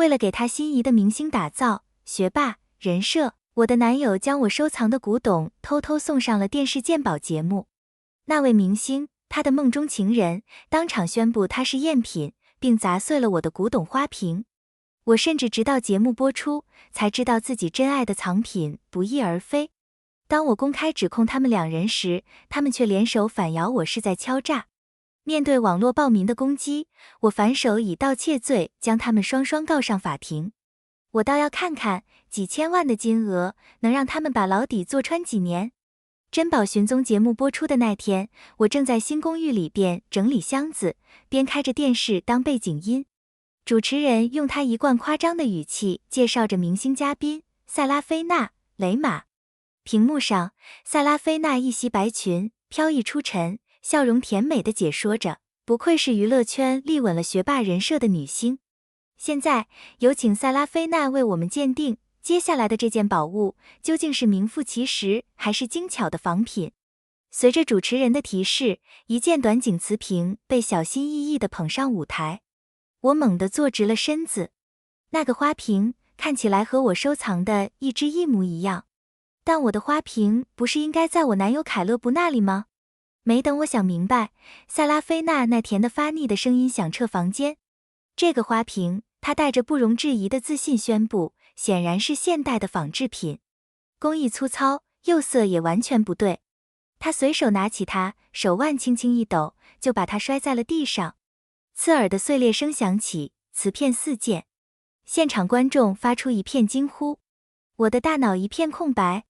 为了给他心仪的明星打造学霸人设，我的男友将我收藏的古董偷偷送上了电视鉴宝节目。那位明星，他的梦中情人，当场宣布他是赝品，并砸碎了我的古董花瓶。我甚至直到节目播出，才知道自己真爱的藏品不翼而飞。当我公开指控他们两人时，他们却联手反咬我是在敲诈。面对网络暴民的攻击，我反手以盗窃罪将他们双双告上法庭。我倒要看看，几千万的金额能让他们把牢底坐穿几年。珍宝寻踪节目播出的那天，我正在新公寓里边整理箱子，边开着电视当背景音。主持人用他一贯夸张的语气介绍着明星嘉宾塞拉菲娜、雷玛。屏幕上，塞拉菲娜一袭白裙，飘逸出尘，笑容甜美地解说着，不愧是娱乐圈立稳了学霸人设的女星。现在，有请塞拉菲娜为我们鉴定，接下来的这件宝物究竟是名副其实还是精巧的仿品。随着主持人的提示，一件短颈瓷瓶被小心翼翼地捧上舞台。我猛地坐直了身子，那个花瓶看起来和我收藏的一只一模一样。但我的花瓶不是应该在我男友凯勒布那里吗？没等我想明白，塞拉菲娜那甜得发腻的声音响彻房间。这个花瓶，她带着不容置疑的自信宣布，显然是现代的仿制品，工艺粗糙，釉色也完全不对。她随手拿起它，手腕轻轻一抖，就把它摔在了地上。刺耳的碎裂声响起，瓷片四溅。现场观众发出一片惊呼，我的大脑一片空白。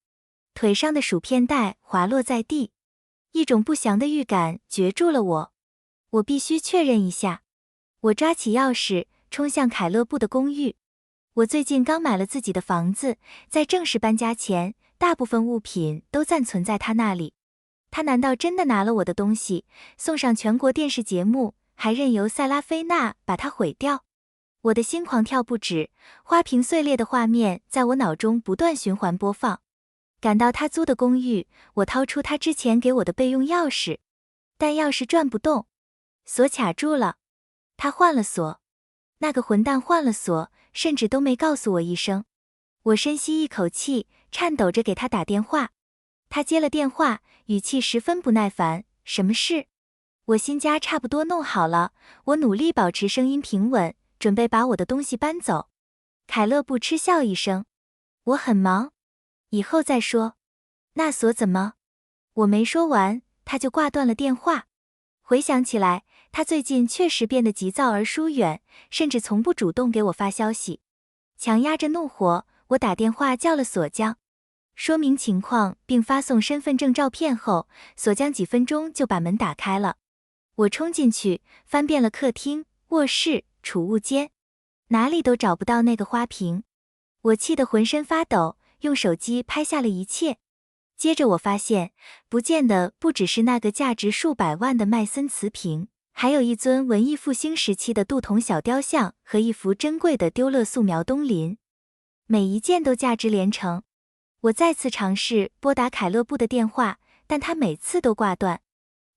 腿上的薯片袋滑落在地，一种不祥的预感攫住了我。我必须确认一下。我抓起钥匙，冲向凯勒布的公寓。我最近刚买了自己的房子，在正式搬家前，大部分物品都暂存在他那里。他难道真的拿了我的东西，送上全国电视节目，还任由塞拉菲娜把它毁掉？我的心狂跳不止，花瓶碎裂的画面在我脑中不断循环播放。赶到他租的公寓，我掏出他之前给我的备用钥匙，但钥匙转不动，锁卡住了。他换了锁，那个混蛋换了锁，甚至都没告诉我一声。我深吸一口气，颤抖着给他打电话。他接了电话，语气十分不耐烦：“什么事？”我新家差不多弄好了，我努力保持声音平稳，准备把我的东西搬走。凯勒布嗤笑一声：“我很忙，以后再说。”那锁怎么？我没说完，他就挂断了电话。回想起来，他最近确实变得急躁而疏远，甚至从不主动给我发消息。强压着怒火，我打电话叫了锁匠，说明情况并发送身份证照片后，锁匠几分钟就把门打开了。我冲进去，翻遍了客厅、卧室、储物间，哪里都找不到那个花瓶。我气得浑身发抖，用手机拍下了一切。接着我发现，不见的不只是那个价值数百万的麦森瓷瓶，还有一尊文艺复兴时期的镀铜小雕像和一幅珍贵的丢勒素描东林，每一件都价值连城。我再次尝试拨打凯勒布的电话，但他每次都挂断。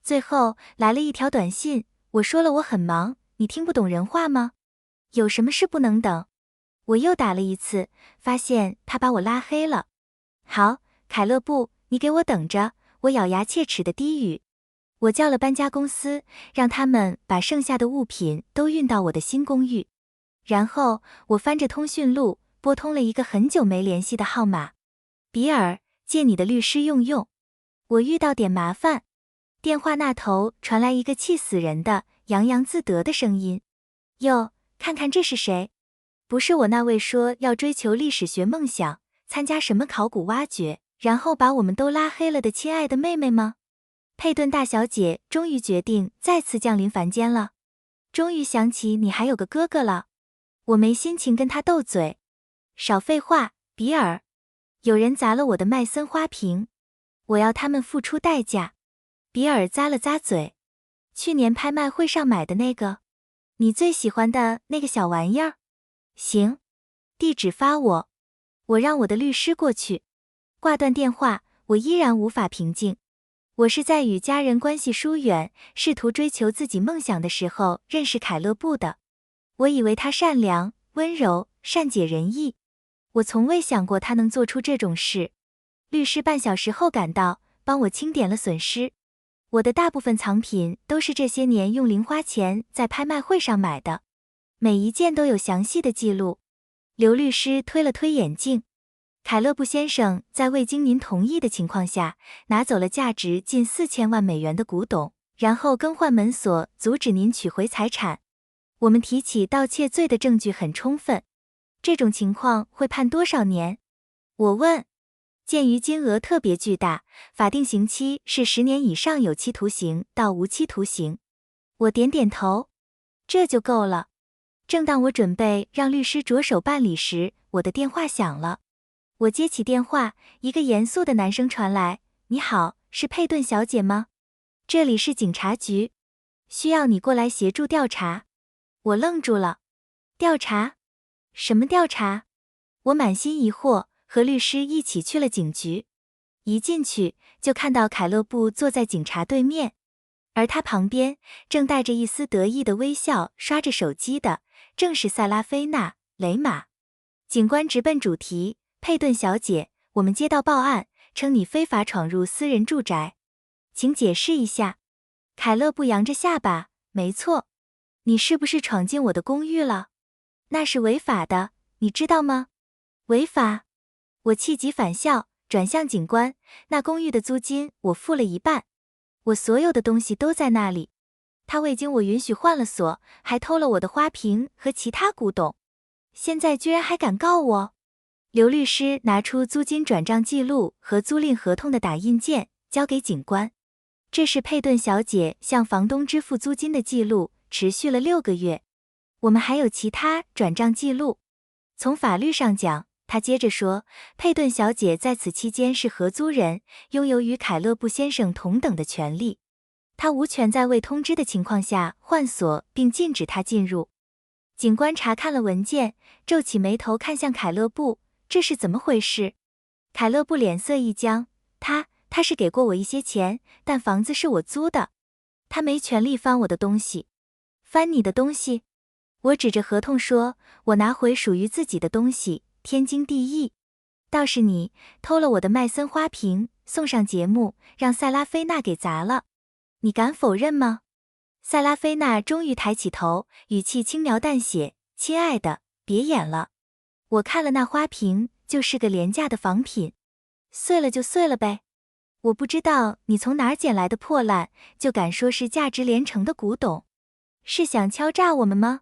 最后来了一条短信，我说了我很忙，你听不懂人话吗？有什么事不能等？我又打了一次，发现他把我拉黑了。好，凯勒布，你给我等着，我咬牙切齿的低语。我叫了搬家公司，让他们把剩下的物品都运到我的新公寓。然后我翻着通讯录，拨通了一个很久没联系的号码。比尔，借你的律师用用，我遇到点麻烦。电话那头传来一个气死人的洋洋自得的声音。哟，看看这是谁？不是我那位说要追求历史学梦想，参加什么考古挖掘，然后把我们都拉黑了的亲爱的妹妹吗？佩顿大小姐终于决定再次降临凡间了。终于想起你还有个哥哥了。我没心情跟他斗嘴。少废话，比尔。有人砸了我的麦森花瓶，我要他们付出代价。比尔咂了咂嘴。去年拍卖会上买的那个，你最喜欢的那个小玩意儿？行，地址发我，我让我的律师过去。挂断电话，我依然无法平静。我是在与家人关系疏远，试图追求自己梦想的时候认识凯勒布的。我以为他善良、温柔，善解人意。我从未想过他能做出这种事。律师半小时后赶到，帮我清点了损失。我的大部分藏品都是这些年用零花钱在拍卖会上买的，每一件都有详细的记录。刘律师推了推眼镜。凯勒布先生在未经您同意的情况下，拿走了价值近4000万美元的古董，然后更换门锁，阻止您取回财产。我们提起盗窃罪的证据很充分。这种情况会判多少年？我问。鉴于金额特别巨大，法定刑期是10年以上有期徒刑到无期徒刑。我点点头。这就够了。正当我准备让律师着手办理时，我的电话响了。我接起电话，一个严肃的男声传来：“你好，是佩顿小姐吗？这里是警察局，需要你过来协助调查。”我愣住了。调查？什么调查？我满心疑惑，和律师一起去了警局。一进去就看到凯勒布坐在警察对面，而他旁边正带着一丝得意的微笑刷着手机的，正是塞拉菲娜·雷玛。警官直奔主题：“佩顿小姐，我们接到报案，称你非法闯入私人住宅，请解释一下。”凯勒布扬着下巴：“没错。你是不是闯进我的公寓了？那是违法的，你知道吗？”违法？我气急反笑，转向警官：“那公寓的租金我付了一半，我所有的东西都在那里。他未经我允许换了锁，还偷了我的花瓶和其他古董，现在居然还敢告我！”刘律师拿出租金转账记录和租赁合同的打印件，交给警官。这是佩顿小姐向房东支付租金的记录，持续了6个月。我们还有其他转账记录。从法律上讲，他接着说，佩顿小姐在此期间是合租人，拥有与凯勒布先生同等的权利。她无权在未通知的情况下换锁并禁止他进入。警官查看了文件，皱起眉头看向凯勒布：“这是怎么回事？”凯勒布脸色一僵：“他是给过我一些钱，但房子是我租的，他没权利翻我的东西。”“翻你的东西？”我指着合同说：“我拿回属于自己的东西，天经地义。倒是你偷了我的麦森花瓶，送上节目，让塞拉菲娜给砸了。你敢否认吗？”塞拉菲娜终于抬起头，语气轻描淡写：“亲爱的，别演了。我看了那花瓶，就是个廉价的仿品，碎了就碎了呗。我不知道你从哪儿捡来的破烂，就敢说是价值连城的古董，是想敲诈我们吗？”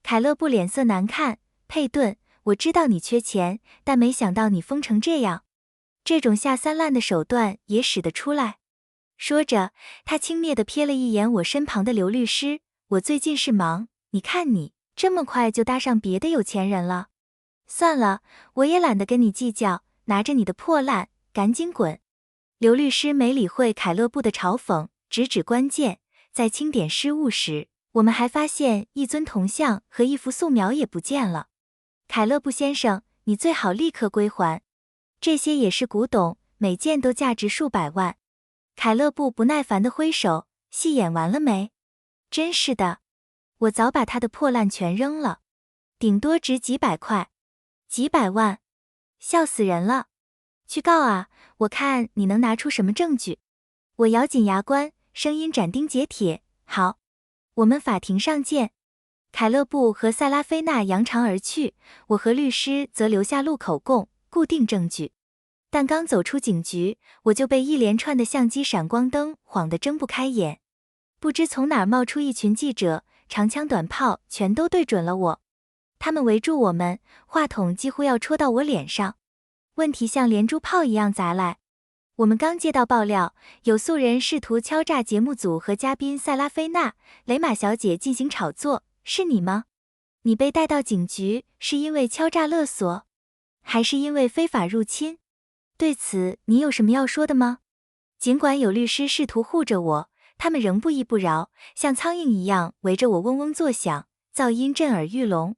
凯勒布脸色难看：“佩顿，我知道你缺钱，但没想到你疯成这样，这种下三滥的手段也使得出来。”说着，他轻蔑地瞥了一眼我身旁的刘律师：“我最近是忙，你看你这么快就搭上别的有钱人了。算了，我也懒得跟你计较，拿着你的破烂，赶紧滚。”刘律师没理会凯勒布的嘲讽，直指关键：在清点失物时，我们还发现一尊铜像和一幅素描也不见了。凯勒布先生，你最好立刻归还，这些也是古董，每件都价值数百万。凯勒布不耐烦地挥手：“戏演完了没？真是的，我早把他的破烂全扔了，顶多值几百块。几百万？笑死人了！去告啊，我看你能拿出什么证据。”我咬紧牙关，声音斩钉截铁：“好，我们法庭上见。”凯勒布和塞拉菲娜扬长而去，我和律师则留下录口供，固定证据。但刚走出警局，我就被一连串的相机闪光灯晃得睁不开眼。不知从哪儿冒出一群记者，长枪短炮全都对准了我。他们围住我们，话筒几乎要戳到我脸上，问题像连珠炮一样砸来。我们刚接到爆料，有素人试图敲诈节目组和嘉宾塞拉菲娜·雷玛小姐进行炒作，是你吗？你被带到警局是因为敲诈勒索，还是因为非法入侵？对此你有什么要说的吗？尽管有律师试图护着我，他们仍不依不饶，像苍蝇一样围着我嗡嗡作响，噪音震耳欲聋。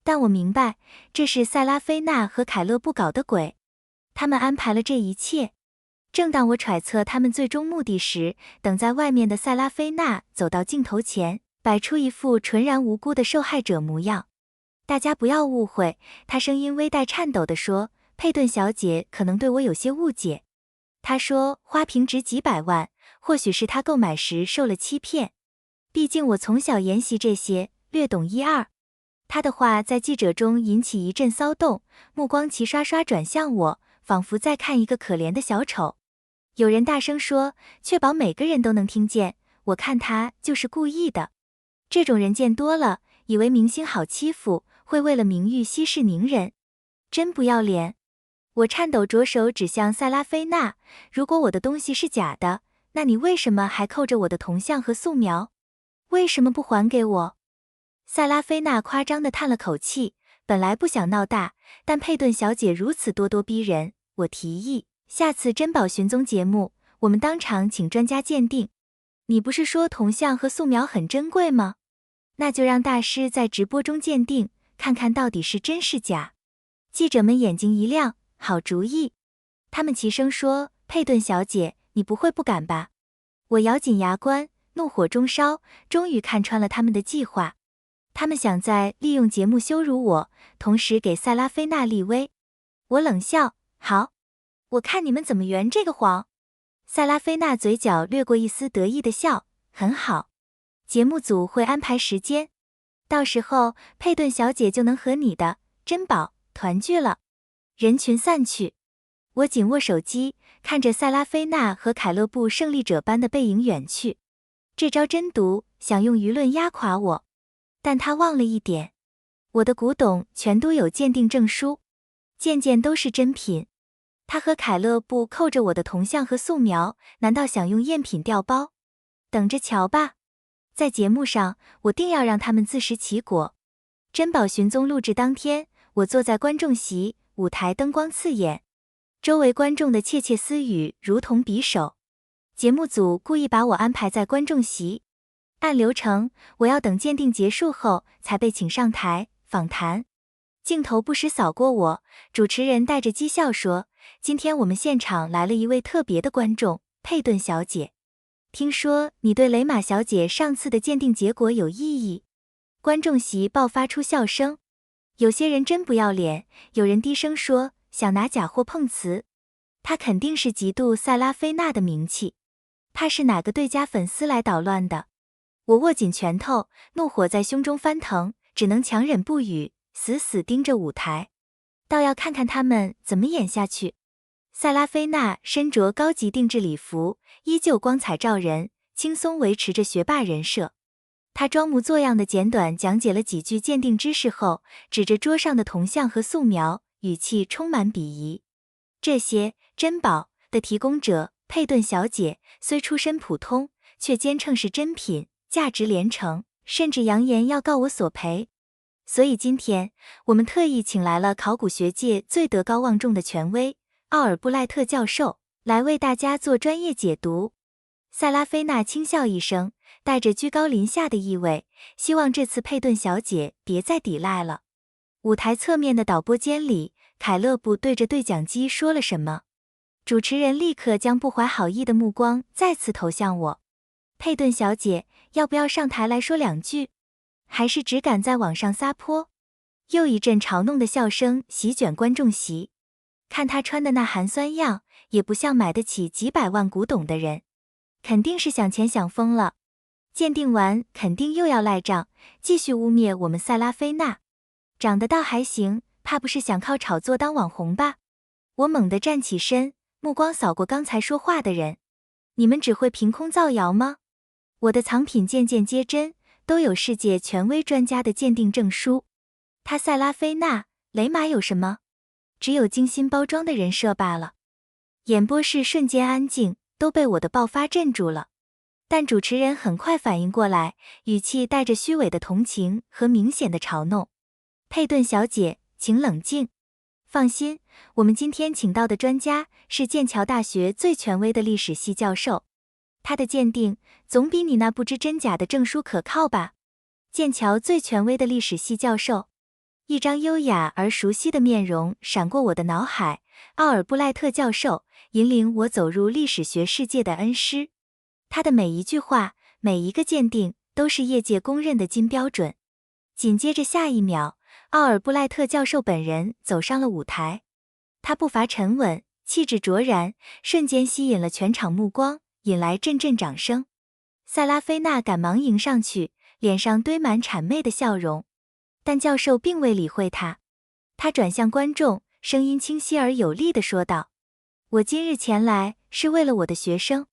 但我明白，这是塞拉菲娜和凯勒布搞的鬼，他们安排了这一切。正当我揣测他们最终目的时，等在外面的塞拉菲娜走到镜头前，摆出一副纯然无辜的受害者模样。大家不要误会，他声音微带颤抖地说，佩顿小姐可能对我有些误解。她说花瓶值几百万，或许是她购买时受了欺骗。毕竟我从小研习这些，略懂一二。他的话在记者中引起一阵骚动，目光齐刷刷转向我，仿佛在看一个可怜的小丑。有人大声说，确保每个人都能听见，我看他就是故意的。这种人见多了，以为明星好欺负，会为了名誉息事宁人，真不要脸。我颤抖着手指向塞拉菲娜，如果我的东西是假的，那你为什么还扣着我的铜像和素描？为什么不还给我？塞拉菲娜夸张地叹了口气，本来不想闹大，但佩顿小姐如此咄咄逼人，我提议，下次珍宝寻踪节目，我们当场请专家鉴定。你不是说铜像和素描很珍贵吗？那就让大师在直播中鉴定，看看到底是真是假。记者们眼睛一亮，好主意。他们齐声说，佩顿小姐，你不会不敢吧？我咬紧牙关，怒火中烧，终于看穿了他们的计划。他们想在利用节目羞辱我，同时给塞拉菲娜立威。我冷笑，好，我看你们怎么圆这个谎。塞拉菲娜嘴角掠过一丝得意的笑，很好，节目组会安排时间，到时候佩顿小姐就能和你的珍宝团聚了。人群散去，我紧握手机，看着塞拉菲娜和凯勒布胜利者般的背影远去。这招真毒，想用舆论压垮我。但他忘了一点，我的古董全都有鉴定证书，件件都是真品。他和凯勒布扣着我的铜像和素描，难道想用赝品调包？等着瞧吧，在节目上我定要让他们自食其果。珍宝寻踪录制当天，我坐在观众席，舞台灯光刺眼，周围观众的窃窃私语如同匕首。节目组故意把我安排在观众席，按流程，我要等鉴定结束后才被请上台访谈。镜头不时扫过我，主持人带着讥笑说，今天我们现场来了一位特别的观众，佩顿小姐。听说你对雷玛小姐上次的鉴定结果有异议。观众席爆发出笑声，有些人真不要脸，有人低声说，想拿假货碰瓷。他肯定是嫉妒塞拉菲娜的名气，怕是哪个对家粉丝来捣乱的。我握紧拳头，怒火在胸中翻腾，只能强忍不语，死死盯着舞台，倒要看看他们怎么演下去。塞拉菲娜身着高级定制礼服，依旧光彩照人，轻松维持着学霸人设。她装模作样的简短讲解了几句鉴定知识后，指着桌上的铜像和素描，语气充满鄙夷。这些珍宝的提供者佩顿小姐虽出身普通，却坚称是真品，价值连城，甚至扬言要告我索赔。所以今天我们特意请来了考古学界最德高望重的权威奥尔布赖特教授，来为大家做专业解读。塞拉菲娜轻笑一声，带着居高临下的意味，希望这次佩顿小姐别再抵赖了。舞台侧面的导播间里，凯勒布对着对讲机说了什么，主持人立刻将不怀好意的目光再次投向我。佩顿小姐，要不要上台来说两句？还是只敢在网上撒泼？又一阵嘲弄的笑声席卷观众席。看他穿的那寒酸样，也不像买得起几百万古董的人，肯定是想钱想疯了。鉴定完肯定又要赖账，继续污蔑我们塞拉菲娜。长得倒还行，怕不是想靠炒作当网红吧？我猛地站起身，目光扫过刚才说话的人。你们只会凭空造谣吗？我的藏品件件皆真，都有世界权威专家的鉴定证书。他塞拉菲娜、雷玛有什么？只有精心包装的人设罢了。演播室瞬间安静，都被我的爆发镇住了。但主持人很快反应过来，语气带着虚伪的同情和明显的嘲弄。佩顿小姐，请冷静。放心，我们今天请到的专家是剑桥大学最权威的历史系教授，他的鉴定总比你那不知真假的证书可靠吧？剑桥最权威的历史系教授，一张优雅而熟悉的面容闪过我的脑海，奥尔布赖特教授，引领我走入历史学世界的恩师。他的每一句话，每一个鉴定，都是业界公认的金标准。紧接着下一秒，奥尔布赖特教授本人走上了舞台，他步伐沉稳，气质卓然，瞬间吸引了全场目光，引来阵阵掌声。塞拉菲娜赶忙迎上去，脸上堆满谄媚的笑容，但教授并未理会他。他转向观众，声音清晰而有力地说道：“我今日前来是为了我的学生，